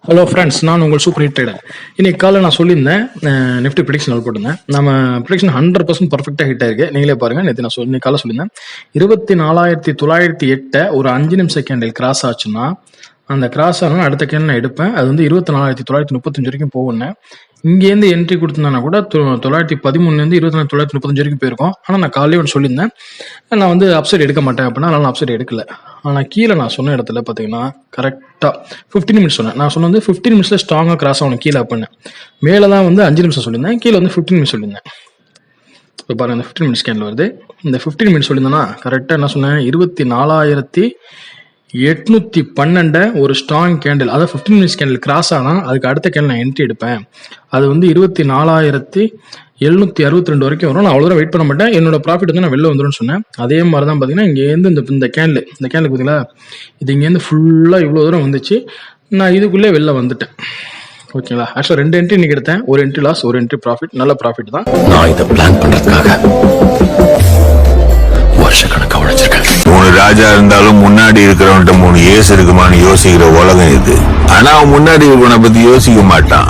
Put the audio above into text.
Hello friends, நான் உங்கள் super hit trader. இன்னைக்கு காலையில் நான் சொல்லியிருந்தேன் நிஃப்டி ப்ரிடிக்ஷன் போட்டிருந்தேன். நம்ம ப்ரிடிக்ஷன் 100% பர்ஃபெக்டாக ஹிட் ஆயிருக்கு. நீங்களே பாருங்க. நேற்று நான் இன்னைக்கு காலை சொல்லியிருந்தேன் 24,908 ஒரு 5 நிமிஷம் கேண்டில் கிராஸ் ஆச்சுன்னா, அந்த கிராஸ் ஆனால் அடுத்த கேண்டில் நான் எடுப்பேன். அது வந்து 24,935 வரைக்கும் போகுன்னேன். இங்கேருந்து என்ட்ரி கொடுத்துருந்தானா கூட 913 24,935 வரைக்கும் போயிருக்கோம். ஆனால் நான் காலையில் ஒன்று சொல்லியிருந்தேன், நான் வந்து அப்சைட் எடுக்க மாட்டேன் அப்படின்னா, அதனால நான் அப்சைட் எடுக்கல. ஆனால் கீழே நான் சொன்ன இடத்துல பார்த்தீங்கன்னா கரெக்டாக 15 மினிட்ஸ் சொன்னேன். நான் சொன்ன வந்து 15 மினிட்ஸில் ஸ்ட்ராங்காக கிராஸ் ஆகணும் கீழே அப்படின்னேன். மேலே தான் வந்து 5 நிமிஷம் சொல்லியிருந்தேன், கீழே வந்து 15 மினிட்ஸ் சொல்லியிருந்தேன். இப்போ பாருங்க, இந்த 15 மினிட்ஸ் கேண்டில் வருது. இந்த 15 மினிட்ஸ் சொல்லியிருந்தேன்னா கரெக்டாக என்ன சொன்னேன், 24,812 ஒரு ஸ்ட்ராங் கேண்டில், அதாவது 15 மினிட்ஸ் கேண்டில் கிராஸ் ஆனால் அதுக்கு அடுத்த கேண்டில் நான் என்ட்ரி எடுப்பேன். அது வந்து 24,762 வரைக்கும் வரும். நான் அவ்வளோ தூரம் வெயிட் பண்ண மாட்டேன். என்னோட ப்ராஃபிட் வந்து நான் வெளில வந்துடும் சொன்னேன். அதே மாதிரி தான் பார்த்தீங்கன்னா இங்கேருந்து இந்த கேண்டில் பார்த்தீங்களா, இது இங்கேருந்து ஃபுல்லாக இவ்வளோ தூரம் வந்துச்சு. நான் இதுக்குள்ளே வெளில வந்துட்டேன். ஓகேங்களா. ஆக்சுவலாக 2 என்ட்ரி இன்னைக்கு எடுத்தேன். ஒரு என்ட்ரி லாஸ், ஒரு என்ட்ரி ப்ராஃபிட். நல்ல ப்ராஃபிட் தான். நான் இதை பிளான் பண்றதுக்காக வருஷக்கணக்கா உழைச்சிருக்கேன். 3 ராஜா இருந்தாலும் முன்னாடி இருக்கிறவன்ட்ட 3 ஏசு இருக்குமான்னு யோசிக்கிற உலகம் இது. ஆனா அவன் முன்னாடி இருக்கவனை பத்தி யோசிக்க மாட்டான்.